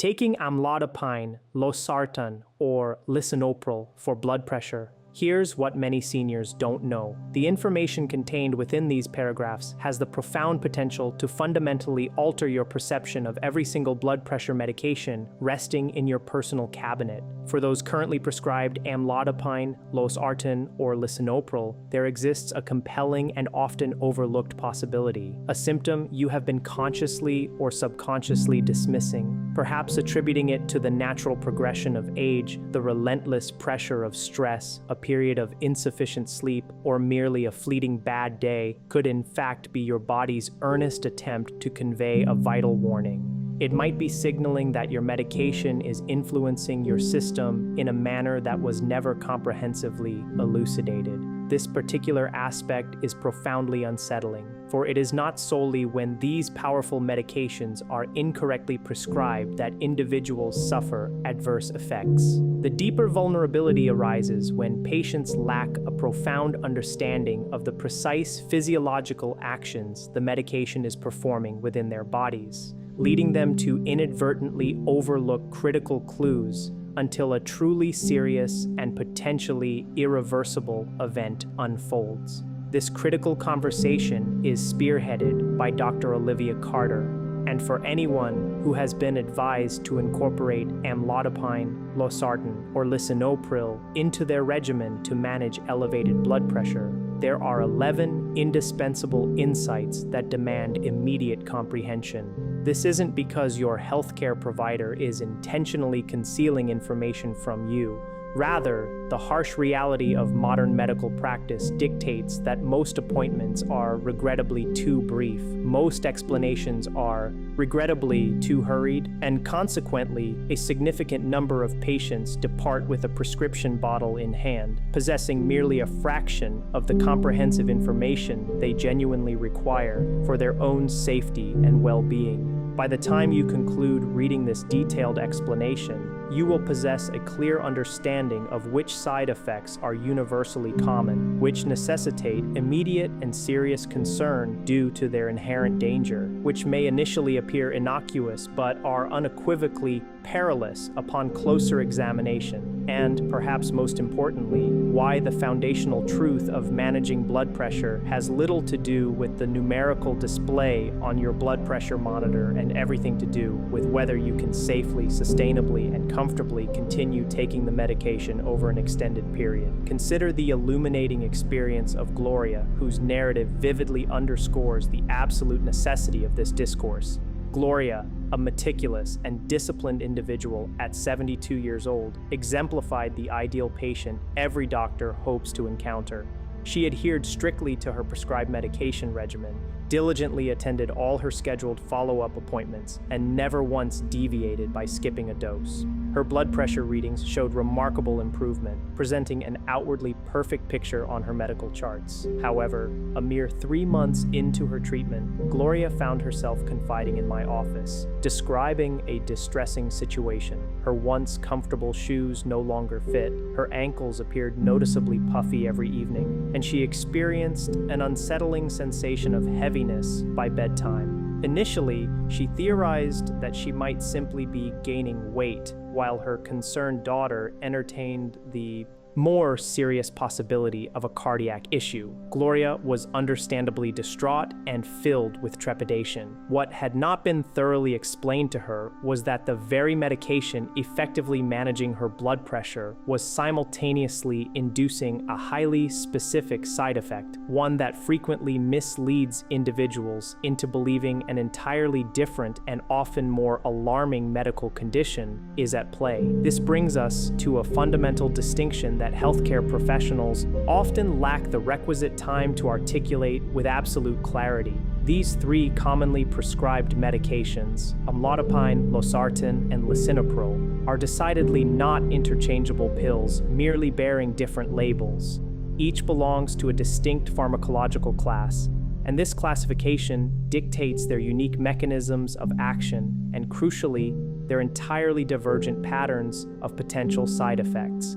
Taking amlodipine, Losartan, or Lisinopril for blood pressure. Here's what many seniors don't know. The information contained within these paragraphs has the profound potential to fundamentally alter your perception of every single blood pressure medication resting in your personal cabinet. For those currently prescribed amlodipine, Losartan, or Lisinopril, there exists a compelling and often overlooked possibility, a symptom you have been consciously or subconsciously dismissing, perhaps attributing it to the natural progression of age, the relentless pressure of stress, a period of insufficient sleep, or merely a fleeting bad day could in fact be your body's earnest attempt to convey a vital warning. It might be signaling that your medication is influencing your system in a manner that was never comprehensively elucidated. This particular aspect is profoundly unsettling, for it is not solely when these powerful medications are incorrectly prescribed that individuals suffer adverse effects. The deeper vulnerability arises when patients lack a profound understanding of the precise physiological actions the medication is performing within their bodies, leading them to inadvertently overlook critical clues until a truly serious and potentially irreversible event unfolds. This critical conversation is spearheaded by Dr. Olivia Carter, and for anyone who has been advised to incorporate amlodipine, Losartan, or Lisinopril into their regimen to manage elevated blood pressure, there are 11 indispensable insights that demand immediate comprehension. This isn't because your healthcare provider is intentionally concealing information from you. Rather, the harsh reality of modern medical practice dictates that most appointments are regrettably too brief, most explanations are regrettably too hurried, and consequently, a significant number of patients depart with a prescription bottle in hand, possessing merely a fraction of the comprehensive information they genuinely require for their own safety and well-being. By the time you conclude reading this detailed explanation, you will possess a clear understanding of which side effects are universally common, which necessitate immediate and serious concern due to their inherent danger, which may initially appear innocuous but are unequivocally perilous upon closer examination, and, perhaps most importantly, why the foundational truth of managing blood pressure has little to do with the numerical display on your blood pressure monitor and everything to do with whether you can safely, sustainably, and comfortably continue taking the medication over an extended period. Consider the illuminating experience of Gloria, whose narrative vividly underscores the absolute necessity of this discourse. Gloria, a meticulous and disciplined individual at 72 years old, exemplified the ideal patient every doctor hopes to encounter. She adhered strictly to her prescribed medication regimen, diligently attended all her scheduled follow-up appointments, and never once deviated by skipping a dose. Her blood pressure readings showed remarkable improvement, presenting an outwardly perfect picture on her medical charts. However, a mere 3 months into her treatment, Gloria found herself confiding in my office, describing a distressing situation. Her once comfortable shoes no longer fit, her ankles appeared noticeably puffy every evening, and she experienced an unsettling sensation of heaviness by bedtime. Initially, she theorized that she might simply be gaining weight, while her concerned daughter entertained the more serious possibility of a cardiac issue. Gloria was understandably distraught and filled with trepidation. What had not been thoroughly explained to her was that the very medication effectively managing her blood pressure was simultaneously inducing a highly specific side effect, one that frequently misleads individuals into believing an entirely different and often more alarming medical condition is at play. This brings us to a fundamental distinction that healthcare professionals often lack the requisite time to articulate with absolute clarity. These 3 commonly prescribed medications, amlodipine, Losartan, and Lisinopril, are decidedly not interchangeable pills merely bearing different labels. Each belongs to a distinct pharmacological class, and this classification dictates their unique mechanisms of action and, crucially, their entirely divergent patterns of potential side effects.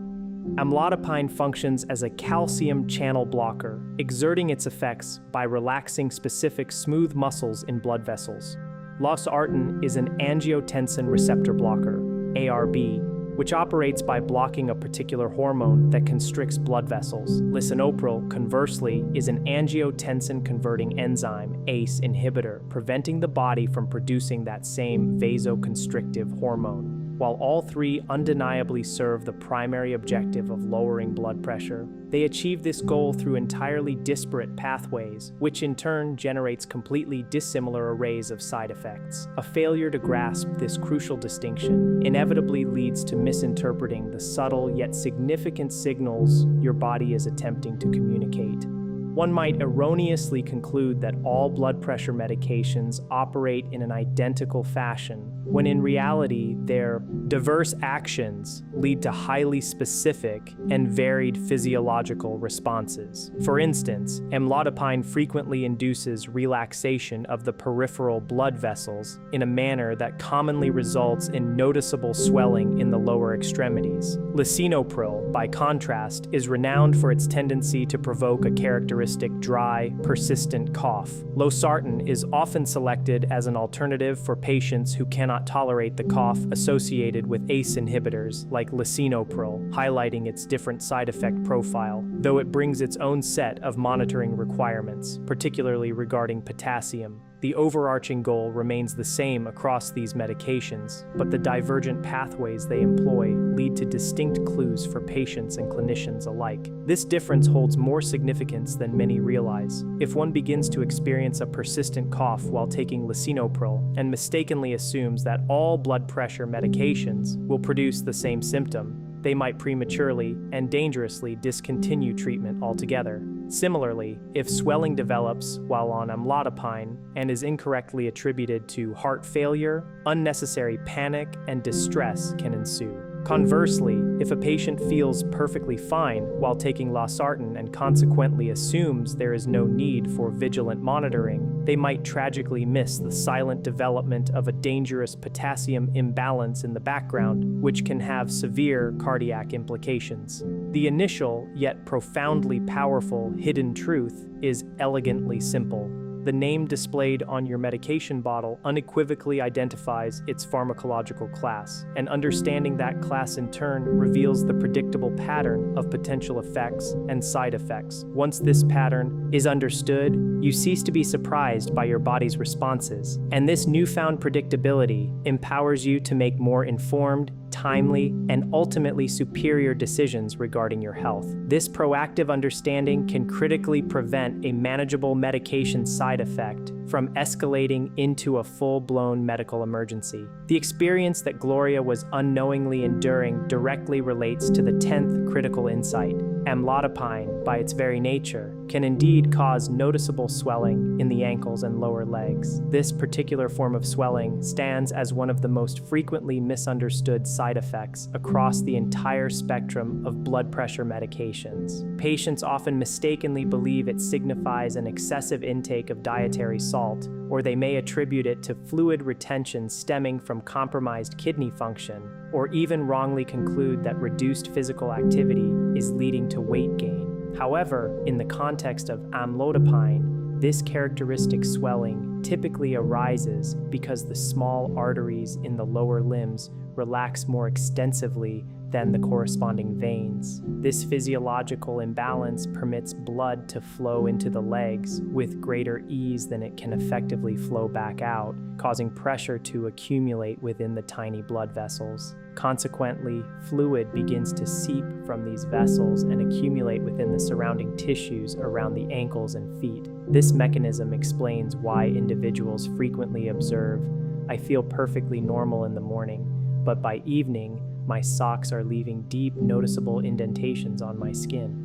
Amlodipine functions as a calcium channel blocker, exerting its effects by relaxing specific smooth muscles in blood vessels. Losartan is an angiotensin receptor blocker, ARB, which operates by blocking a particular hormone that constricts blood vessels. Lisinopril, conversely, is an angiotensin-converting enzyme, ACE inhibitor, preventing the body from producing that same vasoconstrictive hormone. While all three undeniably serve the primary objective of lowering blood pressure, they achieve this goal through entirely disparate pathways, which in turn generates completely dissimilar arrays of side effects. A failure to grasp this crucial distinction inevitably leads to misinterpreting the subtle yet significant signals your body is attempting to communicate. One might erroneously conclude that all blood pressure medications operate in an identical fashion, when in reality their diverse actions lead to highly specific and varied physiological responses. For instance, amlodipine frequently induces relaxation of the peripheral blood vessels in a manner that commonly results in noticeable swelling in the lower extremities. Lisinopril, by contrast, is renowned for its tendency to provoke a characteristic dry, persistent cough. Losartan is often selected as an alternative for patients who cannot tolerate the cough associated with ACE inhibitors like lisinopril, highlighting its different side effect profile, though it brings its own set of monitoring requirements, particularly regarding potassium. The overarching goal remains the same across these medications, but the divergent pathways they employ lead to distinct clues for patients and clinicians alike. This difference holds more significance than many realize. If one begins to experience a persistent cough while taking lisinopril and mistakenly assumes that all blood pressure medications will produce the same symptom, they might prematurely and dangerously discontinue treatment altogether. Similarly, if swelling develops while on amlodipine and is incorrectly attributed to heart failure, unnecessary panic and distress can ensue. Conversely, if a patient feels perfectly fine while taking losartan and consequently assumes there is no need for vigilant monitoring, they might tragically miss the silent development of a dangerous potassium imbalance in the background, which can have severe cardiac implications. The initial, yet profoundly powerful, hidden truth is elegantly simple. The name displayed on your medication bottle unequivocally identifies its pharmacological class, and understanding that class in turn reveals the predictable pattern of potential effects and side effects. Once this pattern is understood, you cease to be surprised by your body's responses, and this newfound predictability empowers you to make more informed, timely, and ultimately superior decisions regarding your health. This proactive understanding can critically prevent a manageable medication side effect from escalating into a full-blown medical emergency. The experience that Gloria was unknowingly enduring directly relates to the 10th critical insight. Amlodipine, by its very nature, can indeed cause noticeable swelling in the ankles and lower legs. This particular form of swelling stands as one of the most frequently misunderstood side effects across the entire spectrum of blood pressure medications. Patients often mistakenly believe it signifies an excessive intake of dietary salt, or they may attribute it to fluid retention stemming from compromised kidney function, or even wrongly conclude that reduced physical activity is leading to weight gain. However, in the context of amlodipine, this characteristic swelling typically arises because the small arteries in the lower limbs relax more extensively than the corresponding veins. This physiological imbalance permits blood to flow into the legs with greater ease than it can effectively flow back out, causing pressure to accumulate within the tiny blood vessels. Consequently, fluid begins to seep from these vessels and accumulate within the surrounding tissues around the ankles and feet. This mechanism explains why individuals frequently observe, "I feel perfectly normal in the morning, but by evening, my socks are leaving deep, noticeable indentations on my skin."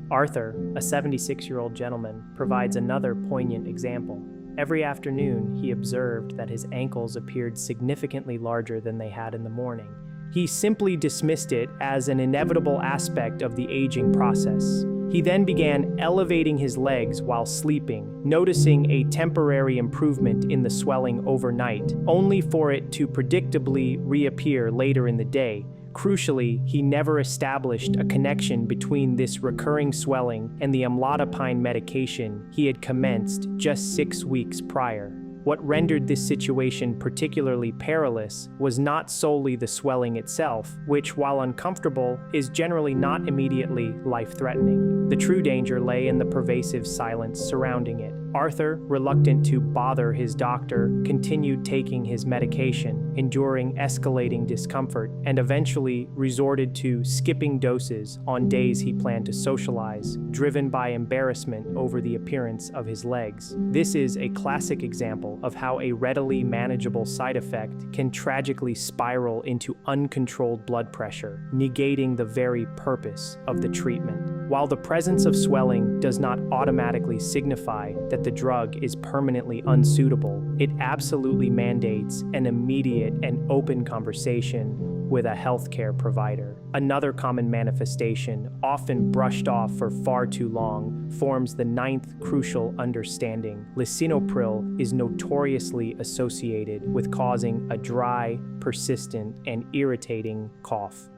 Arthur, a 76-year-old gentleman, provides another poignant example. Every afternoon, he observed that his ankles appeared significantly larger than they had in the morning. He simply dismissed it as an inevitable aspect of the aging process. He then began elevating his legs while sleeping, noticing a temporary improvement in the swelling overnight, only for it to predictably reappear later in the day. Crucially, he never established a connection between this recurring swelling and the amlodipine medication he had commenced just 6 weeks prior. What rendered this situation particularly perilous was not solely the swelling itself, which, while uncomfortable, is generally not immediately life-threatening. The true danger lay in the pervasive silence surrounding it. Arthur, reluctant to bother his doctor, continued taking his medication, enduring escalating discomfort, and eventually resorted to skipping doses on days he planned to socialize, driven by embarrassment over the appearance of his legs. This is a classic example of how a readily manageable side effect can tragically spiral into uncontrolled blood pressure, negating the very purpose of the treatment. While the presence of swelling does not automatically signify that the drug is permanently unsuitable, it absolutely mandates an immediate and open conversation with a healthcare provider. Another common manifestation, often brushed off for far too long, forms the ninth crucial understanding. Lisinopril is notoriously associated with causing a dry, persistent, and irritating cough.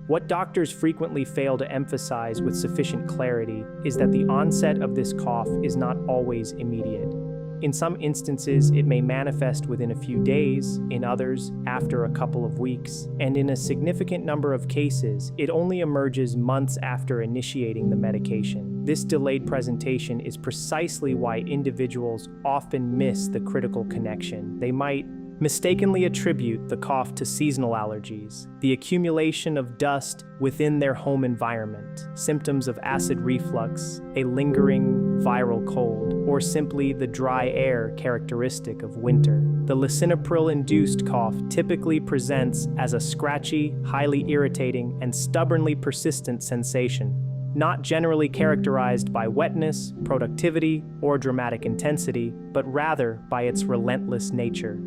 What doctors frequently fail to emphasize with sufficient clarity is that the onset of this cough is not always immediate. In some instances, it may manifest within a few days, in others, after a couple of weeks, and in a significant number of cases, it only emerges months after initiating the medication. This delayed presentation is precisely why individuals often miss the critical connection. They might mistakenly attribute the cough to seasonal allergies, the accumulation of dust within their home environment, symptoms of acid reflux, a lingering viral cold, or simply the dry air characteristic of winter. The lisinopril-induced cough typically presents as a scratchy, highly irritating, and stubbornly persistent sensation, not generally characterized by wetness, productivity, or dramatic intensity, but rather by its relentless nature.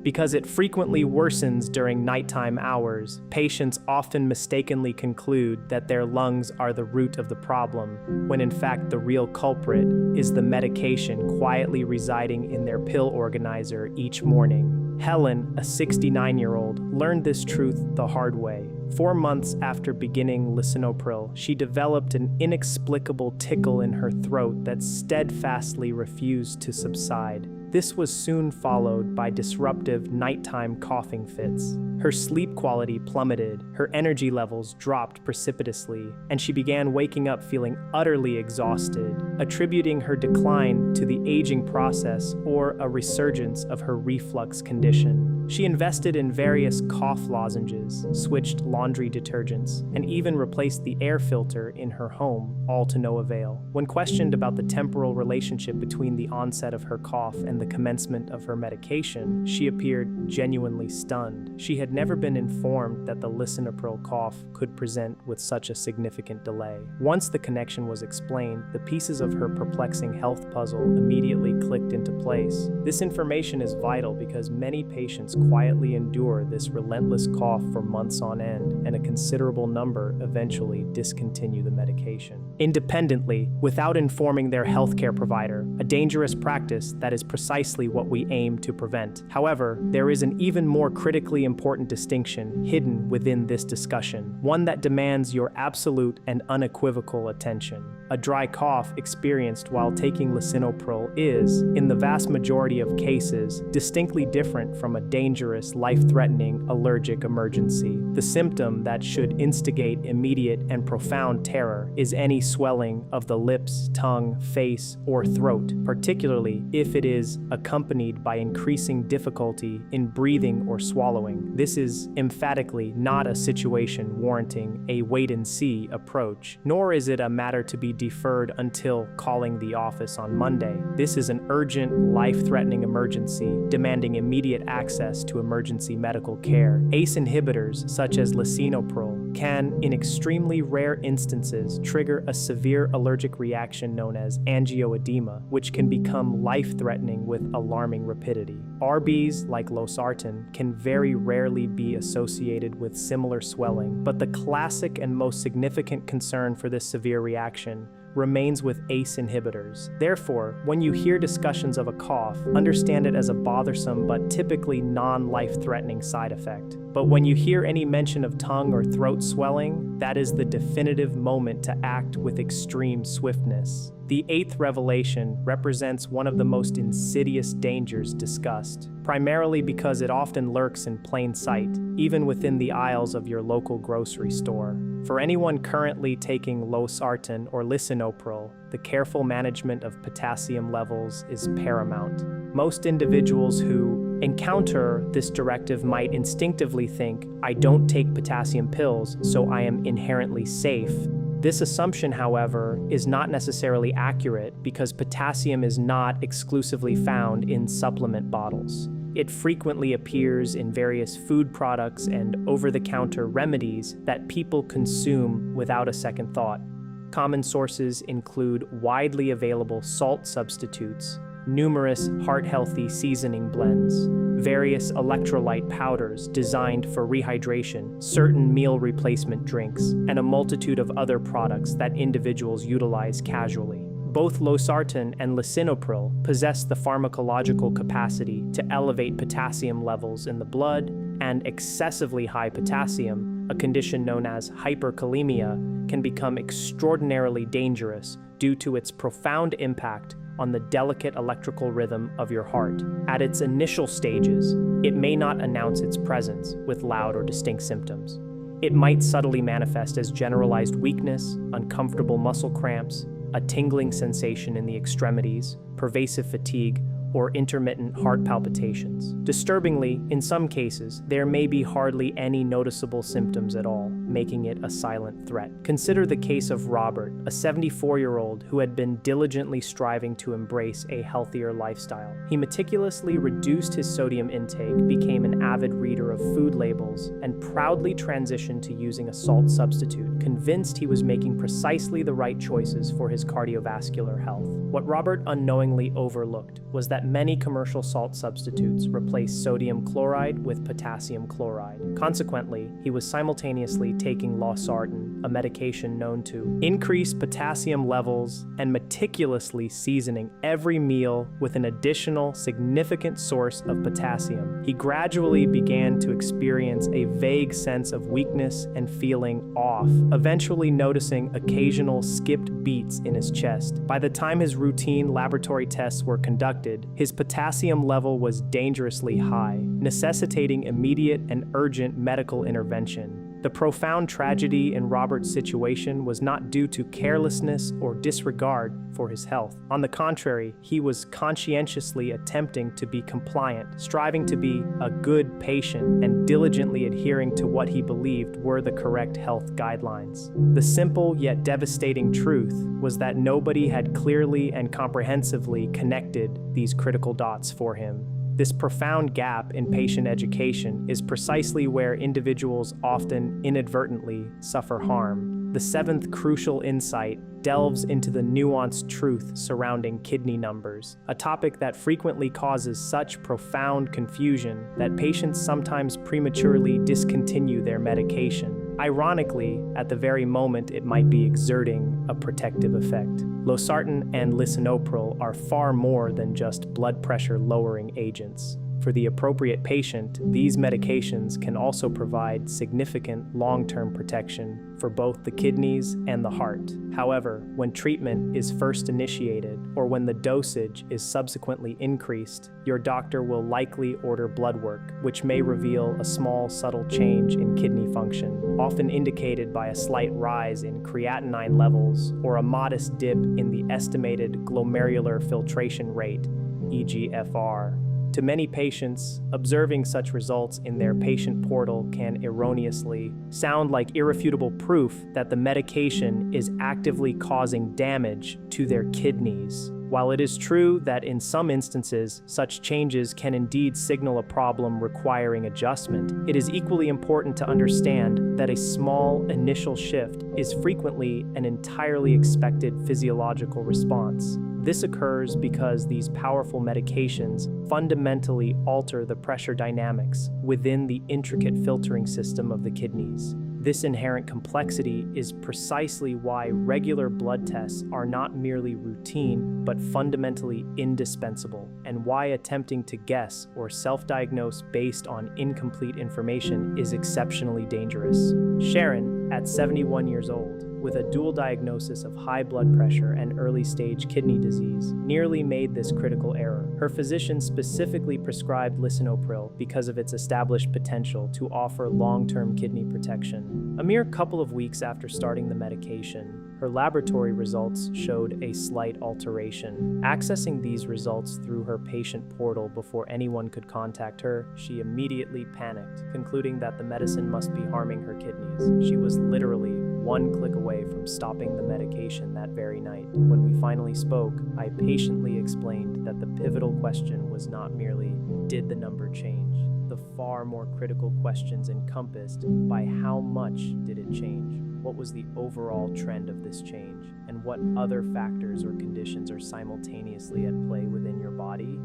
Because it frequently worsens during nighttime hours, patients often mistakenly conclude that their lungs are the root of the problem, when in fact the real culprit is the medication quietly residing in their pill organizer each morning. Helen, a 69-year-old, learned this truth the hard way. 4 months after beginning lisinopril, she developed an inexplicable tickle in her throat that steadfastly refused to subside. This was soon followed by disruptive nighttime coughing fits. Her sleep quality plummeted, her energy levels dropped precipitously, and she began waking up feeling utterly exhausted, attributing her decline to the aging process or a resurgence of her reflux condition. She invested in various cough lozenges, switched laundry detergents, and even replaced the air filter in her home, all to no avail. When questioned about the temporal relationship between the onset of her cough and the commencement of her medication, she appeared genuinely stunned. She had never been informed that the lisinopril cough could present with such a significant delay. Once the connection was explained, the pieces of her perplexing health puzzle immediately clicked into place. This information is vital because many patients quietly endure this relentless cough for months on end, and a considerable number eventually discontinue the medication independently, without informing their healthcare provider, a dangerous practice that is precisely what we aim to prevent. However, there is an even more critically important distinction hidden within this discussion, one that demands your absolute and unequivocal attention. A dry cough experienced while taking lisinopril is, in the vast majority of cases, distinctly different from a dangerous, life-threatening allergic emergency. The symptom that should instigate immediate and profound terror is any swelling of the lips, tongue, face, or throat, particularly if it is accompanied by increasing difficulty in breathing or swallowing. This is emphatically not a situation warranting a wait-and-see approach, nor is it a matter to be deferred until calling the office on Monday. This is an urgent, life-threatening emergency demanding immediate access to emergency medical care. ACE inhibitors, such as lisinopril, can, in extremely rare instances, trigger a severe allergic reaction known as angioedema, which can become life-threatening with alarming rapidity. RBs, like Losartan, can very rarely be associated with similar swelling, but the classic and most significant concern for this severe reaction remains with ACE inhibitors. Therefore, when you hear discussions of a cough, understand it as a bothersome but typically non-life-threatening side effect. But when you hear any mention of tongue or throat swelling, that is the definitive moment to act with extreme swiftness. The eighth revelation represents one of the most insidious dangers discussed, primarily because it often lurks in plain sight, even within the aisles of your local grocery store. For anyone currently taking Losartan or Lisinopril, the careful management of potassium levels is paramount. Most individuals who encounter this directive might instinctively think, "I don't take potassium pills, so I am inherently safe." This assumption, however, is not necessarily accurate because potassium is not exclusively found in supplement bottles. It frequently appears in various food products and over-the-counter remedies that people consume without a second thought. Common sources include widely available salt substitutes, numerous heart-healthy seasoning blends, various electrolyte powders designed for rehydration, certain meal replacement drinks, and a multitude of other products that individuals utilize casually. Both Losartan and Lisinopril possess the pharmacological capacity to elevate potassium levels in the blood, and excessively high potassium, a condition known as hyperkalemia, can become extraordinarily dangerous due to its profound impact on the delicate electrical rhythm of your heart. At its initial stages, it may not announce its presence with loud or distinct symptoms. It might subtly manifest as generalized weakness, uncomfortable muscle cramps, a tingling sensation in the extremities, pervasive fatigue, or intermittent heart palpitations. Disturbingly, in some cases, there may be hardly any noticeable symptoms at all, making it a silent threat. Consider the case of Robert, a 74-year-old who had been diligently striving to embrace a healthier lifestyle. He meticulously reduced his sodium intake, became an avid reader of food labels, and proudly transitioned to using a salt substitute, convinced he was making precisely the right choices for his cardiovascular health. What Robert unknowingly overlooked was that many commercial salt substitutes replace sodium chloride with potassium chloride. Consequently, he was simultaneously taking Losartan, a medication known to increase potassium levels, and meticulously seasoning every meal with an additional significant source of potassium. He gradually began to experience a vague sense of weakness and feeling off, eventually noticing occasional skipped beats in his chest. By the time his routine laboratory tests were conducted, his potassium level was dangerously high, necessitating immediate and urgent medical intervention. The profound tragedy in Robert's situation was not due to carelessness or disregard for his health. On the contrary, he was conscientiously attempting to be compliant, striving to be a good patient, and diligently adhering to what he believed were the correct health guidelines. The simple yet devastating truth was that nobody had clearly and comprehensively connected these critical dots for him. This profound gap in patient education is precisely where individuals often inadvertently suffer harm. The seventh crucial insight delves into the nuanced truth surrounding kidney numbers, a topic that frequently causes such profound confusion that patients sometimes prematurely discontinue their medication. Ironically, at the very moment it might be exerting a protective effect. Losartan and Lisinopril are far more than just blood pressure lowering agents. For the appropriate patient, these medications can also provide significant long-term protection for both the kidneys and the heart. However, when treatment is first initiated, or when the dosage is subsequently increased, your doctor will likely order blood work, which may reveal a small, subtle change in kidney function, often indicated by a slight rise in creatinine levels or a modest dip in the estimated glomerular filtration rate, eGFR. To many patients, observing such results in their patient portal can erroneously sound like irrefutable proof that the medication is actively causing damage to their kidneys. While it is true that in some instances such changes can indeed signal a problem requiring adjustment, it is equally important to understand that a small initial shift is frequently an entirely expected physiological response. This occurs because these powerful medications fundamentally alter the pressure dynamics within the intricate filtering system of the kidneys. This inherent complexity is precisely why regular blood tests are not merely routine, but fundamentally indispensable, and why attempting to guess or self-diagnose based on incomplete information is exceptionally dangerous. Sharon, at 71 years old, with a dual diagnosis of high blood pressure and early-stage kidney disease, nearly made this critical error. Her physician specifically prescribed Lisinopril because of its established potential to offer long-term kidney protection. A mere couple of weeks after starting the medication, her laboratory results showed a slight alteration. Accessing these results through her patient portal before anyone could contact her, she immediately panicked, concluding that the medicine must be harming her kidneys. She was literally one click away from stopping the medication that very night. When we finally spoke, I patiently explained that the pivotal question was not merely, did the number change? The far more critical questions encompassed by how much did it change? What was the overall trend of this change? And what other factors or conditions are simultaneously at play within your body?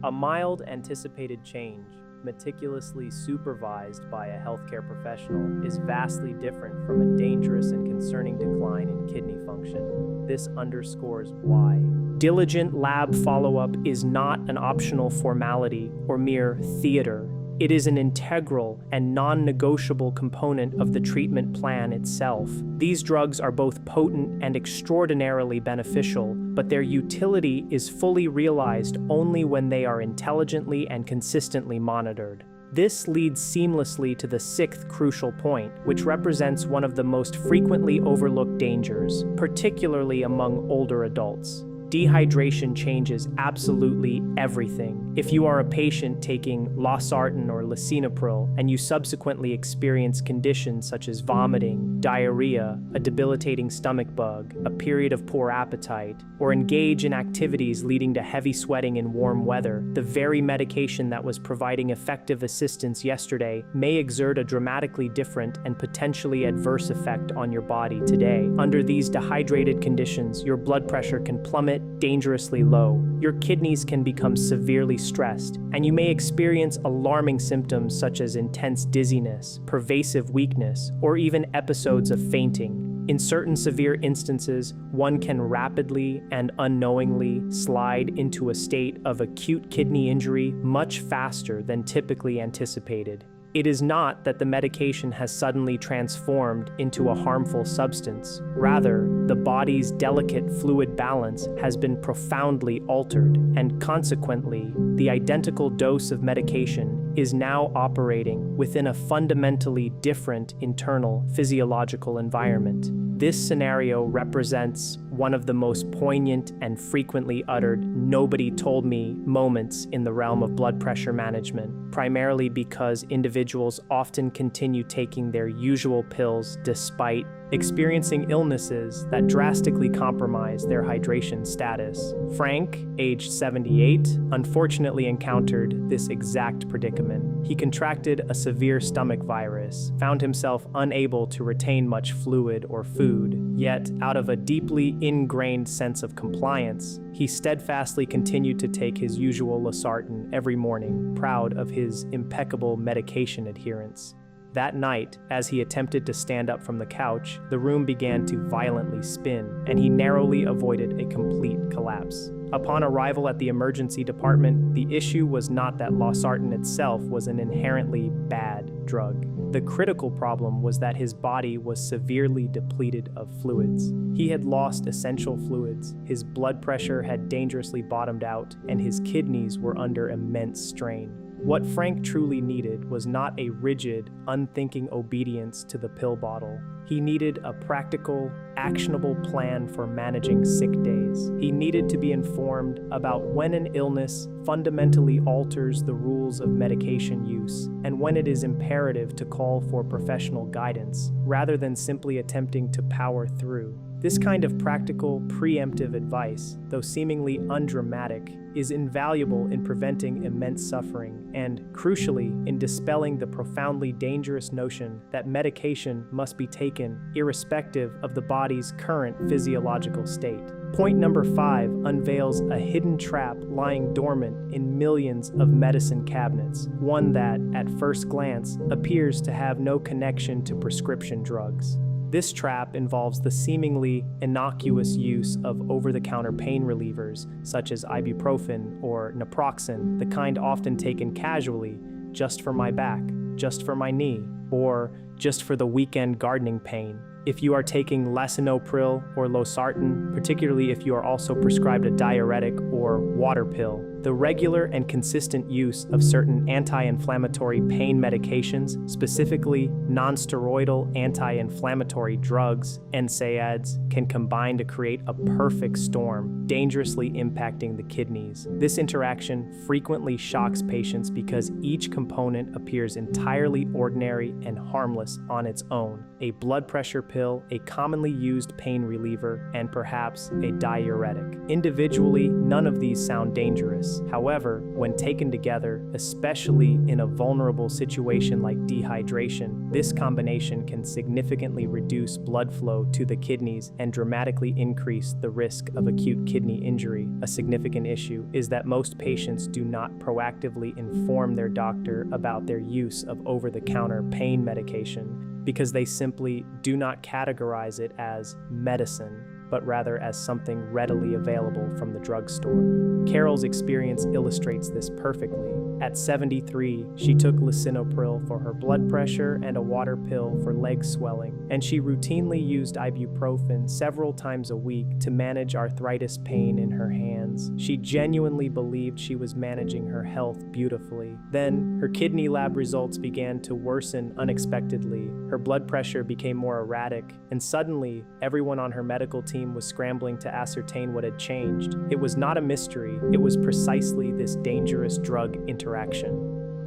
A mild anticipated change, meticulously supervised by a healthcare professional, is vastly different from a dangerous and concerning decline in kidney function. This underscores why diligent lab follow-up is not an optional formality or mere theater. It is an integral and non-negotiable component of the treatment plan itself. These drugs are both potent and extraordinarily beneficial, but their utility is fully realized only when they are intelligently and consistently monitored. This leads seamlessly to the sixth crucial point, which represents one of the most frequently overlooked dangers, particularly among older adults. Dehydration changes absolutely everything. If you are a patient taking Losartan or Lisinopril and you subsequently experience conditions such as vomiting, diarrhea, a debilitating stomach bug, a period of poor appetite, or engage in activities leading to heavy sweating in warm weather, the very medication that was providing effective assistance yesterday may exert a dramatically different and potentially adverse effect on your body today. Under these dehydrated conditions, your blood pressure can plummet dangerously low, your kidneys can become severely stressed, and you may experience alarming symptoms such as intense dizziness, pervasive weakness, or even episodes of fainting. In certain severe instances, one can rapidly and unknowingly slide into a state of acute kidney injury much faster than typically anticipated. It is not that the medication has suddenly transformed into a harmful substance. Rather, the body's delicate fluid balance has been profoundly altered, and consequently, the identical dose of medication is now operating within a fundamentally different internal physiological environment. This scenario represents one of the most poignant and frequently uttered "nobody told me" moments in the realm of blood pressure management, primarily because individuals often continue taking their usual pills despite experiencing illnesses that drastically compromise their hydration status. Frank, aged 78, unfortunately encountered this exact predicament. He contracted a severe stomach virus, found himself unable to retain much fluid or food, yet out of a deeply ingrained sense of compliance, he steadfastly continued to take his usual Losartan every morning, proud of his impeccable medication adherence. That night, as he attempted to stand up from the couch, the room began to violently spin, and he narrowly avoided a complete collapse. Upon arrival at the emergency department, the issue was not that Losartan itself was an inherently bad drug. The critical problem was that his body was severely depleted of fluids. He had lost essential fluids, his blood pressure had dangerously bottomed out, and his kidneys were under immense strain. What Frank truly needed was not a rigid, unthinking obedience to the pill bottle. He needed a practical, actionable plan for managing sick days. He needed to be informed about when an illness fundamentally alters the rules of medication use and when it is imperative to call for professional guidance rather than simply attempting to power through. This kind of practical, preemptive advice, though seemingly undramatic, is invaluable in preventing immense suffering and, crucially, in dispelling the profoundly dangerous notion that medication must be taken irrespective of the body's current physiological state. Point number 5 unveils a hidden trap lying dormant in millions of medicine cabinets, one that, at first glance, appears to have no connection to prescription drugs. This trap involves the seemingly innocuous use of over-the-counter pain relievers, such as ibuprofen or naproxen, the kind often taken casually, just for my back, just for my knee, or just for the weekend gardening pain. If you are taking Lisinopril or Losartan, particularly if you are also prescribed a diuretic or water pill, the regular and consistent use of certain anti-inflammatory pain medications, specifically non-steroidal anti-inflammatory drugs, NSAIDs, can combine to create a perfect storm, dangerously impacting the kidneys. This interaction frequently shocks patients because each component appears entirely ordinary and harmless on its own. A blood pressure pill, a commonly used pain reliever, and perhaps a diuretic. Individually, none of these sound dangerous. However, when taken together, especially in a vulnerable situation like dehydration, this combination can significantly reduce blood flow to the kidneys and dramatically increase the risk of acute kidney injury. A significant issue is that most patients do not proactively inform their doctor about their use of over-the-counter pain medication because they simply do not categorize it as medicine, but rather as something readily available from the drugstore. Carol's experience illustrates this perfectly. At 73, she took Lisinopril for her blood pressure and a water pill for leg swelling, and she routinely used ibuprofen several times a week to manage arthritis pain in her hands. She genuinely believed she was managing her health beautifully. Then, her kidney lab results began to worsen unexpectedly. Her blood pressure became more erratic, and suddenly, everyone on her medical team was scrambling to ascertain what had changed. It was not a mystery, it was precisely this dangerous drug interaction.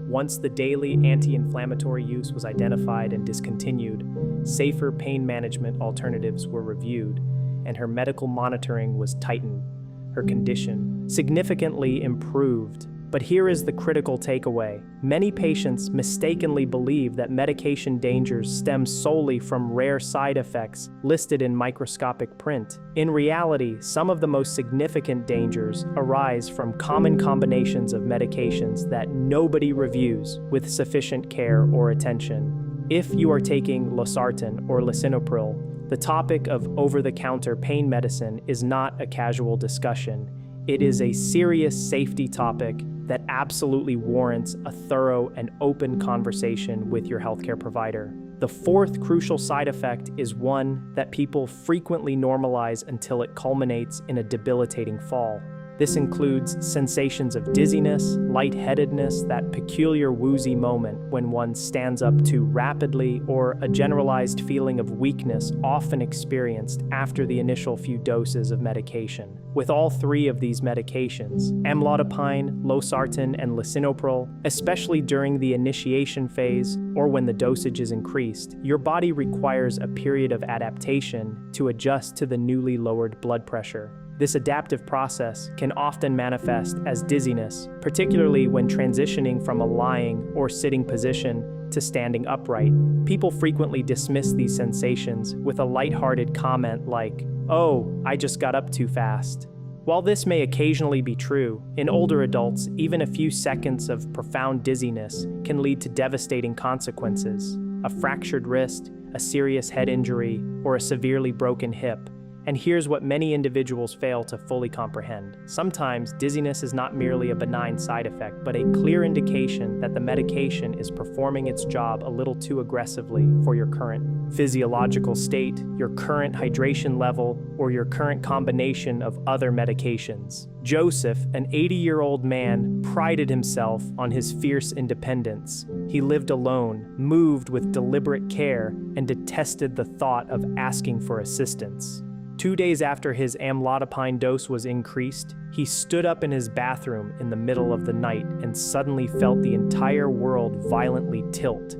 Once the daily anti-inflammatory use was identified and discontinued, safer pain management alternatives were reviewed, and her medical monitoring was tightened. Her condition significantly improved. But here is the critical takeaway. Many patients mistakenly believe that medication dangers stem solely from rare side effects listed in microscopic print. In reality, some of the most significant dangers arise from common combinations of medications that nobody reviews with sufficient care or attention. If you are taking Losartan or Lisinopril, the topic of over-the-counter pain medicine is not a casual discussion. It is a serious safety topic that absolutely warrants a thorough and open conversation with your healthcare provider. The fourth crucial side effect is one that people frequently normalize until it culminates in a debilitating fall. This includes sensations of dizziness, lightheadedness, that peculiar woozy moment when one stands up too rapidly, or a generalized feeling of weakness often experienced after the initial few doses of medication. With all three of these medications, Amlodipine, Losartan, and Lisinopril, especially during the initiation phase or when the dosage is increased, your body requires a period of adaptation to adjust to the newly lowered blood pressure. This adaptive process can often manifest as dizziness, particularly when transitioning from a lying or sitting position to standing upright. People frequently dismiss these sensations with a lighthearted comment like, "Oh, I just got up too fast." While this may occasionally be true, in older adults, even a few seconds of profound dizziness can lead to devastating consequences: a fractured wrist, a serious head injury, or a severely broken hip. And here's what many individuals fail to fully comprehend. Sometimes dizziness is not merely a benign side effect, but a clear indication that the medication is performing its job a little too aggressively for your current physiological state, your current hydration level, or your current combination of other medications. Joseph, an 80-year-old man, prided himself on his fierce independence. He lived alone, moved with deliberate care, and detested the thought of asking for assistance. 2 days after his amlodipine dose was increased, he stood up in his bathroom in the middle of the night and suddenly felt the entire world violently tilt.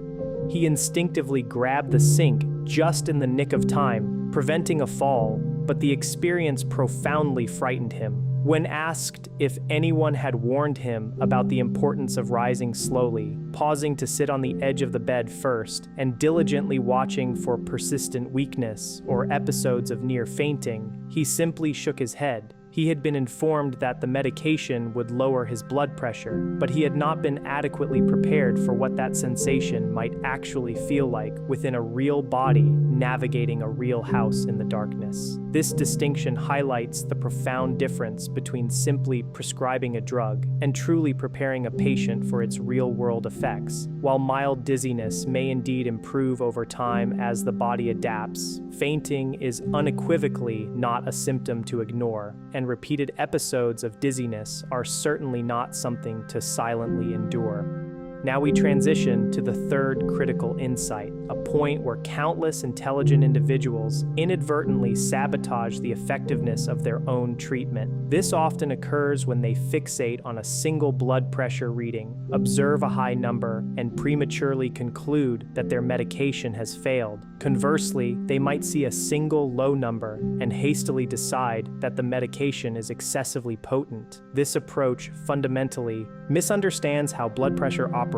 He instinctively grabbed the sink just in the nick of time, preventing a fall, but the experience profoundly frightened him. When asked if anyone had warned him about the importance of rising slowly, pausing to sit on the edge of the bed first, and diligently watching for persistent weakness or episodes of near fainting, he simply shook his head. He had been informed that the medication would lower his blood pressure, but he had not been adequately prepared for what that sensation might actually feel like within a real body navigating a real house in the darkness. This distinction highlights the profound difference between simply prescribing a drug and truly preparing a patient for its real-world effects. While mild dizziness may indeed improve over time as the body adapts, fainting is unequivocally not a symptom to ignore, and repeated episodes of dizziness are certainly not something to silently endure. Now we transition to the third critical insight, a point where countless intelligent individuals inadvertently sabotage the effectiveness of their own treatment. This often occurs when they fixate on a single blood pressure reading, observe a high number, and prematurely conclude that their medication has failed. Conversely, they might see a single low number and hastily decide that the medication is excessively potent. This approach fundamentally misunderstands how blood pressure operates.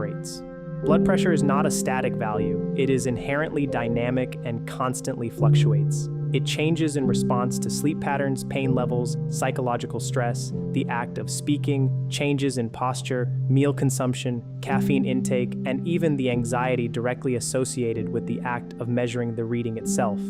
Blood pressure is not a static value. It is inherently dynamic and constantly fluctuates. It changes in response to sleep patterns, pain levels, psychological stress, the act of speaking, changes in posture, meal consumption, caffeine intake, and even the anxiety directly associated with the act of measuring the reading itself.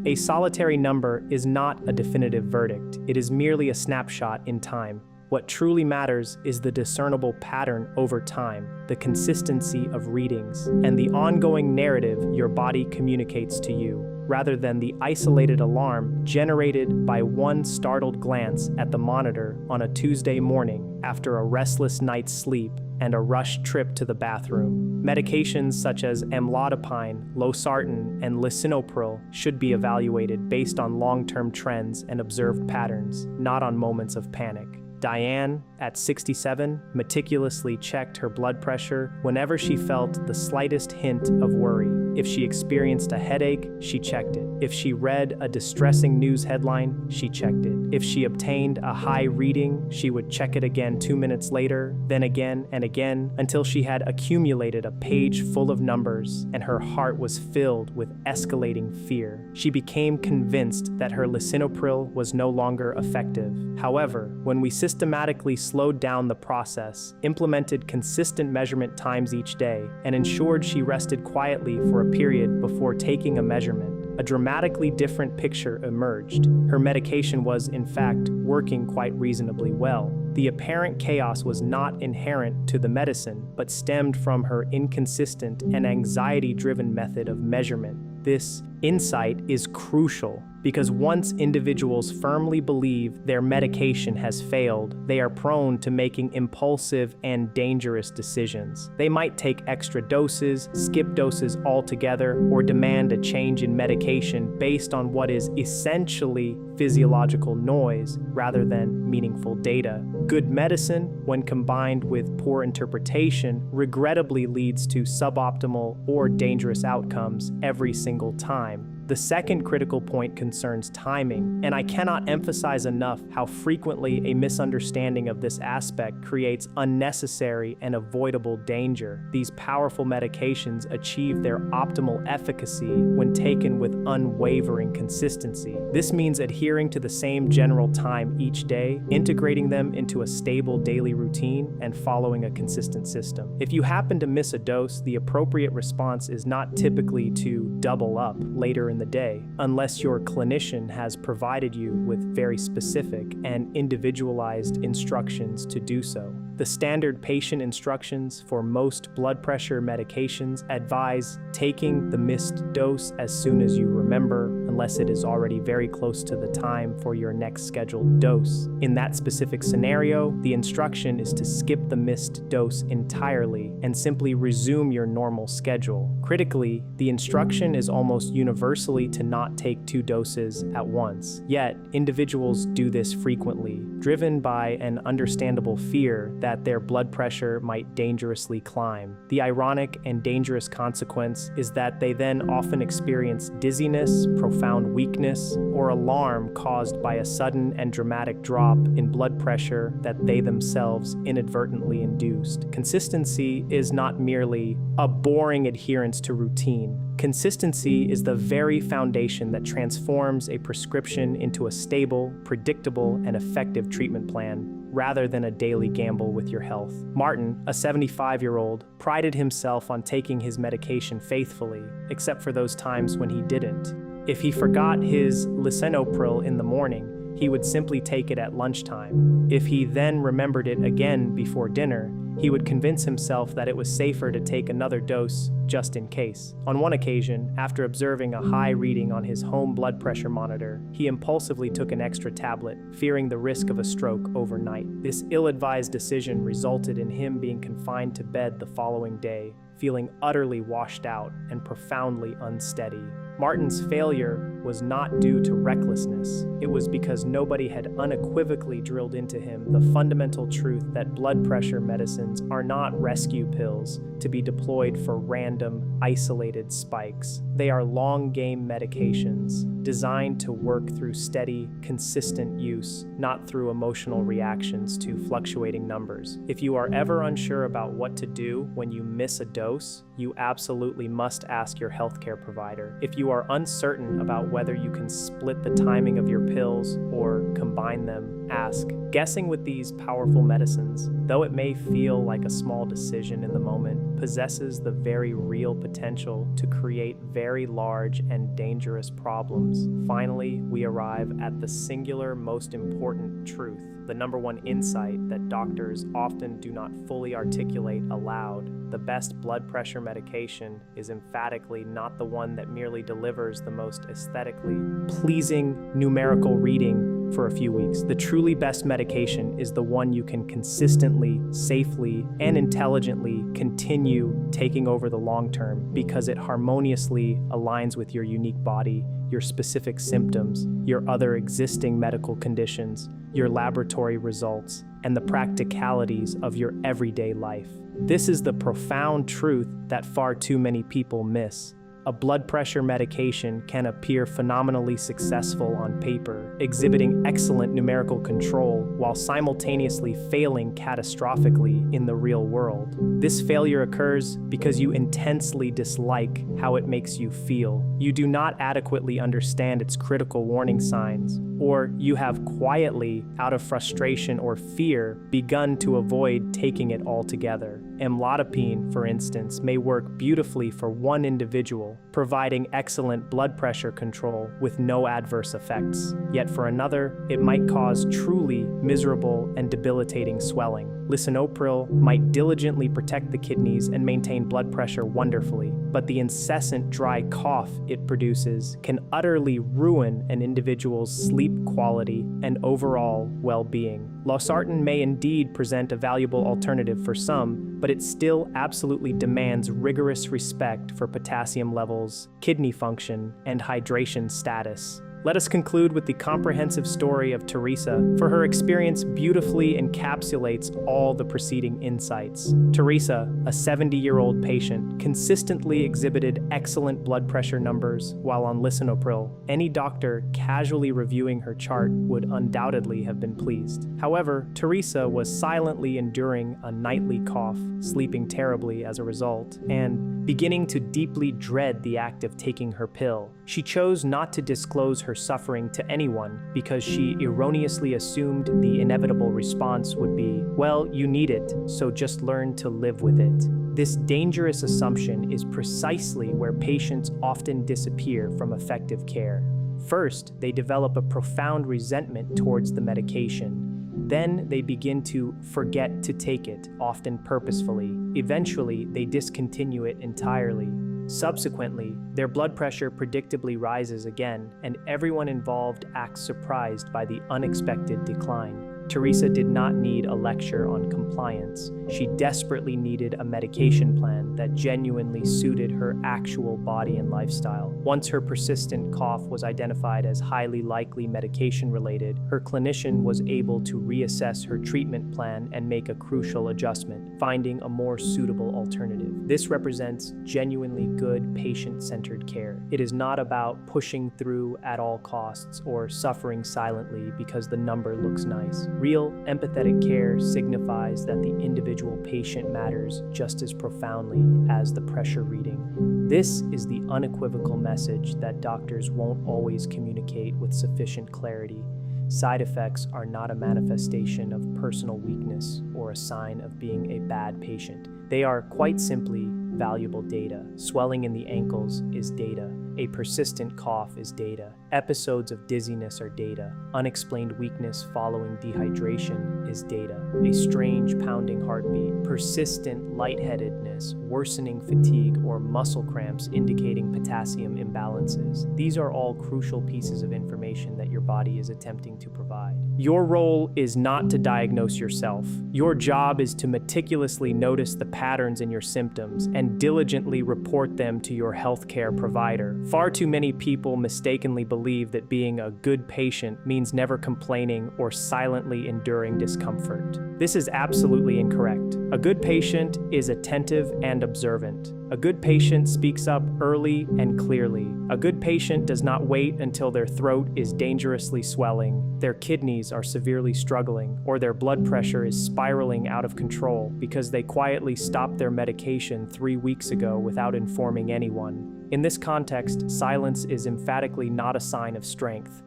A solitary number is not a definitive verdict. It is merely a snapshot in time. What truly matters is the discernible pattern over time, the consistency of readings, and the ongoing narrative your body communicates to you, rather than the isolated alarm generated by one startled glance at the monitor on a Tuesday morning after a restless night's sleep and a rushed trip to the bathroom. Medications such as Amlodipine, Losartan, and Lisinopril should be evaluated based on long-term trends and observed patterns, not on moments of panic. Diane, at 67, meticulously checked her blood pressure whenever she felt the slightest hint of worry. If she experienced a headache, she checked it. If she read a distressing news headline, she checked it. If she obtained a high reading, she would check it again 2 minutes later, then again and again, until she had accumulated a page full of numbers and her heart was filled with escalating fear. She became convinced that her lisinopril was no longer effective. However, when we systematically slowed down the process, implemented consistent measurement times each day, and ensured she rested quietly for a period before taking a measurement, a dramatically different picture emerged. Her medication was, in fact, working quite reasonably well. The apparent chaos was not inherent to the medicine, but stemmed from her inconsistent and anxiety-driven method of measurement. This insight is crucial because once individuals firmly believe their medication has failed, they are prone to making impulsive and dangerous decisions. They might take extra doses, skip doses altogether, or demand a change in medication based on what is essentially physiological noise rather than meaningful data. Good medicine, when combined with poor interpretation, regrettably leads to suboptimal or dangerous outcomes every single time. The second critical point concerns timing, and I cannot emphasize enough how frequently a misunderstanding of this aspect creates unnecessary and avoidable danger. These powerful medications achieve their optimal efficacy when taken with unwavering consistency. This means adhering to the same general time each day, integrating them into a stable daily routine, and following a consistent system. If you happen to miss a dose, the appropriate response is not typically to double up later in the day, unless your clinician has provided you with very specific and individualized instructions to do so. The standard patient instructions for most blood pressure medications advise taking the missed dose as soon as you remember, unless it is already very close to the time for your next scheduled dose. In that specific scenario, the instruction is to skip the missed dose entirely and simply resume your normal schedule. Critically, the instruction is almost universally to not take 2 doses at once. Yet, individuals do this frequently, driven by an understandable fear that their blood pressure might dangerously climb. The ironic and dangerous consequence is that they then often experience dizziness, profound profound weakness or alarm caused by a sudden and dramatic drop in blood pressure that they themselves inadvertently induced. Consistency is not merely a boring adherence to routine. Consistency is the very foundation that transforms a prescription into a stable, predictable, and effective treatment plan, rather than a daily gamble with your health. Martin, a 75-year-old, prided himself on taking his medication faithfully, except for those times when he didn't. If he forgot his Lisinopril in the morning, he would simply take it at lunchtime. If he then remembered it again before dinner, he would convince himself that it was safer to take another dose just in case. On one occasion, after observing a high reading on his home blood pressure monitor, he impulsively took an extra tablet, fearing the risk of a stroke overnight. This ill-advised decision resulted in him being confined to bed the following day, feeling utterly washed out and profoundly unsteady. Martin's failure was not due to recklessness. It was because nobody had unequivocally drilled into him the fundamental truth that blood pressure medicines are not rescue pills to be deployed for random, isolated spikes. They are long-game medications designed to work through steady, consistent use, not through emotional reactions to fluctuating numbers. If you are ever unsure about what to do when you miss a dose, you absolutely must ask your healthcare provider. If you are uncertain about whether you can split the timing of your pills or combine them, ask. Guessing with these powerful medicines, though it may feel like a small decision in the moment, possesses the very real potential to create very large and dangerous problems. Finally, we arrive at the singular most important truth, the number one insight that doctors often do not fully articulate aloud. The best blood pressure medication is emphatically not the one that merely delivers the most aesthetically pleasing numerical reading for a few weeks. The truly best medication is the one you can consistently, safely, and intelligently continue taking over the long term, because it harmoniously aligns with your unique body, your specific symptoms, your other existing medical conditions, your laboratory results, and the practicalities of your everyday life. This is the profound truth that far too many people miss. A blood pressure medication can appear phenomenally successful on paper, exhibiting excellent numerical control while simultaneously failing catastrophically in the real world. This failure occurs because you intensely dislike how it makes you feel. You do not adequately understand its critical warning signs, or you have quietly, out of frustration or fear, begun to avoid taking it altogether. Amlodipine, for instance, may work beautifully for one individual, providing excellent blood pressure control with no adverse effects. Yet for another, it might cause truly miserable and debilitating swelling. Lisinopril might diligently protect the kidneys and maintain blood pressure wonderfully, but the incessant dry cough it produces can utterly ruin an individual's sleep quality and overall well-being. Losartan may indeed present a valuable alternative for some, but it still absolutely demands rigorous respect for potassium levels, kidney function, and hydration status. Let us conclude with the comprehensive story of Teresa, for her experience beautifully encapsulates all the preceding insights. Teresa, a 70-year-old patient, consistently exhibited excellent blood pressure numbers while on Lisinopril. Any doctor casually reviewing her chart would undoubtedly have been pleased. However, Teresa was silently enduring a nightly cough, sleeping terribly as a result, and beginning to deeply dread the act of taking her pill. She chose not to disclose her suffering to anyone because she erroneously assumed the inevitable response would be, "Well, you need it, so just learn to live with it." This dangerous assumption is precisely where patients often disappear from effective care. First, they develop a profound resentment towards the medication. Then they begin to forget to take it, often purposefully. Eventually, they discontinue it entirely. Subsequently, their blood pressure predictably rises again, and everyone involved acts surprised by the unexpected decline. Teresa did not need a lecture on compliance. She desperately needed a medication plan that genuinely suited her actual body and lifestyle. Once her persistent cough was identified as highly likely medication-related, her clinician was able to reassess her treatment plan and make a crucial adjustment, finding a more suitable alternative. This represents genuinely good patient-centered care. It is not about pushing through at all costs or suffering silently because the number looks nice. Real, empathetic care signifies that the individual patient matters just as profoundly as the pressure reading. This is the unequivocal message that doctors won't always communicate with sufficient clarity. Side effects are not a manifestation of personal weakness or a sign of being a bad patient. They are quite simply valuable data. Swelling in the ankles is data. A persistent cough is data. Episodes of dizziness are data. Unexplained weakness following dehydration is data. A strange pounding heartbeat, persistent lightheadedness, worsening fatigue, or muscle cramps indicating potassium imbalances. These are all crucial pieces of information that your body is attempting to provide. Your role is not to diagnose yourself. Your job is to meticulously notice the patterns in your symptoms and diligently report them to your healthcare provider. Far too many people mistakenly believe that being a good patient means never complaining or silently enduring discomfort. This is absolutely incorrect. A good patient is attentive and observant. A good patient speaks up early and clearly. A good patient does not wait until their throat is dangerously swelling, their kidneys are severely struggling, or their blood pressure is spiraling out of control because they quietly stopped their medication 3 weeks ago without informing anyone. In this context, silence is emphatically not a sign of strength.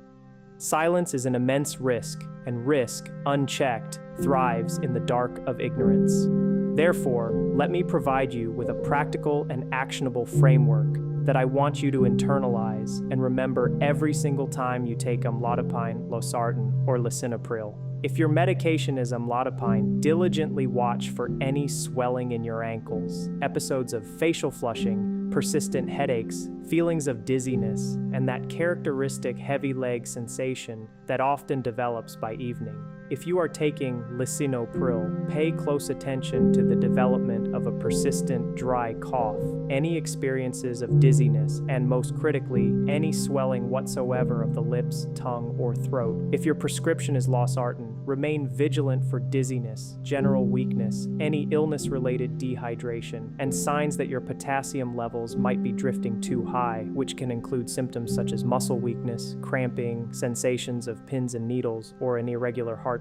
Silence is an immense risk, and risk, unchecked, thrives in the dark of ignorance. Therefore, let me provide you with a practical and actionable framework that I want you to internalize and remember every single time you take Amlodipine, Losartan, or Lisinopril. If your medication is Amlodipine, diligently watch for any swelling in your ankles, episodes of facial flushing, persistent headaches, feelings of dizziness, and that characteristic heavy leg sensation that often develops by evening. If you are taking Lisinopril, pay close attention to the development of a persistent dry cough, any experiences of dizziness, and most critically, any swelling whatsoever of the lips, tongue, or throat. If your prescription is Losartan, remain vigilant for dizziness, general weakness, any illness-related dehydration, and signs that your potassium levels might be drifting too high, which can include symptoms such as muscle weakness, cramping, sensations of pins and needles, or an irregular heartbeat.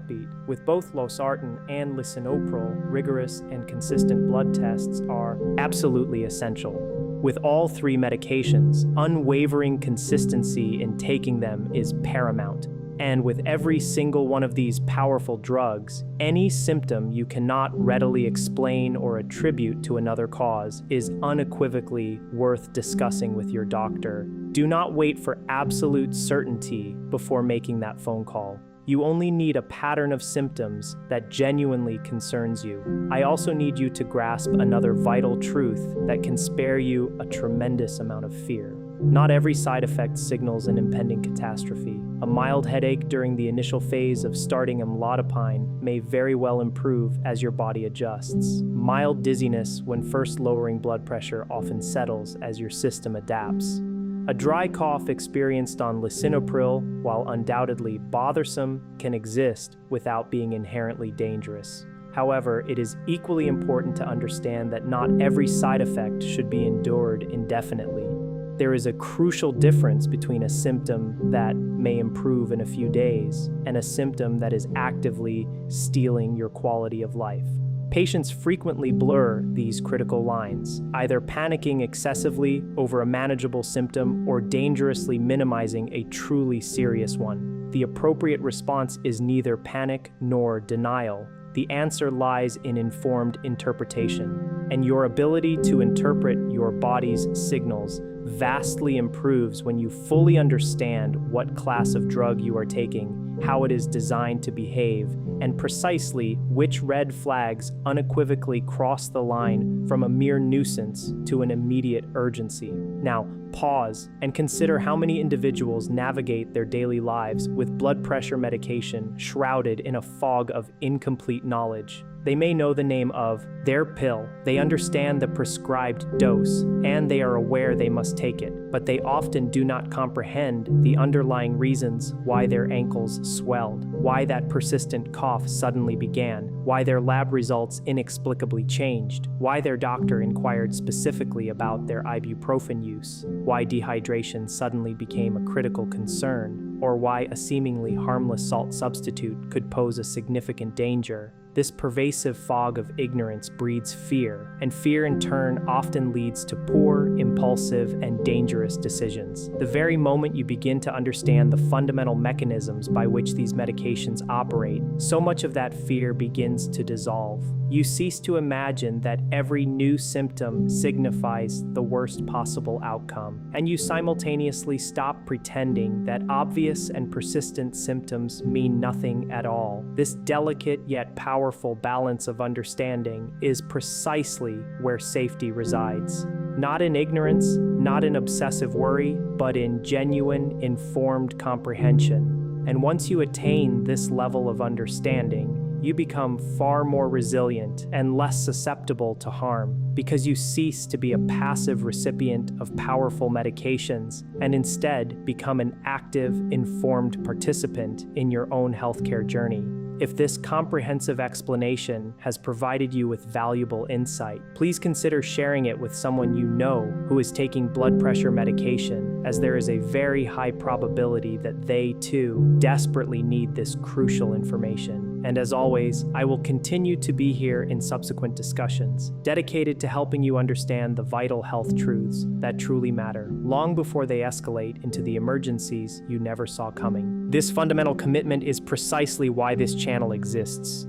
With both Losartan and Lisinopril, rigorous and consistent blood tests are absolutely essential. With all three medications, unwavering consistency in taking them is paramount. And with every single one of these powerful drugs, any symptom you cannot readily explain or attribute to another cause is unequivocally worth discussing with your doctor. Do not wait for absolute certainty before making that phone call. You only need a pattern of symptoms that genuinely concerns you. I also need you to grasp another vital truth that can spare you a tremendous amount of fear. Not every side effect signals an impending catastrophe. A mild headache during the initial phase of starting Amlodipine may very well improve as your body adjusts. Mild dizziness when first lowering blood pressure often settles as your system adapts. A dry cough experienced on Lisinopril, while undoubtedly bothersome, can exist without being inherently dangerous. However, it is equally important to understand that not every side effect should be endured indefinitely. There is a crucial difference between a symptom that may improve in a few days and a symptom that is actively stealing your quality of life. Patients frequently blur these critical lines, either panicking excessively over a manageable symptom or dangerously minimizing a truly serious one. The appropriate response is neither panic nor denial. The answer lies in informed interpretation, and your ability to interpret your body's signals vastly improves when you fully understand what class of drug you are taking, how it is designed to behave, and precisely which red flags unequivocally cross the line from a mere nuisance to an immediate urgency. Now, pause and consider how many individuals navigate their daily lives with blood pressure medication shrouded in a fog of incomplete knowledge. They may know the name of their pill, they understand the prescribed dose, and they are aware they must take it, but they often do not comprehend the underlying reasons why their ankles swelled, why that persistent cough suddenly began, why their lab results inexplicably changed, why their doctor inquired specifically about their ibuprofen use, why dehydration suddenly became a critical concern, or why a seemingly harmless salt substitute could pose a significant danger. This pervasive fog of ignorance breeds fear, and fear in turn often leads to poor, impulsive, and dangerous decisions. The very moment you begin to understand the fundamental mechanisms by which these medications operate, so much of that fear begins to dissolve. You cease to imagine that every new symptom signifies the worst possible outcome, and you simultaneously stop pretending that obvious and persistent symptoms mean nothing at all. This delicate yet powerful balance of understanding is precisely where safety resides. Not in ignorance, not in obsessive worry, but in genuine, informed comprehension. And once you attain this level of understanding, you become far more resilient and less susceptible to harm because you cease to be a passive recipient of powerful medications and instead become an active, informed participant in your own healthcare journey. If this comprehensive explanation has provided you with valuable insight, please consider sharing it with someone you know who is taking blood pressure medication, as there is a very high probability that they too desperately need this crucial information. And as always, I will continue to be here in subsequent discussions, dedicated to helping you understand the vital health truths that truly matter, long before they escalate into the emergencies you never saw coming. This fundamental commitment is precisely why this channel exists.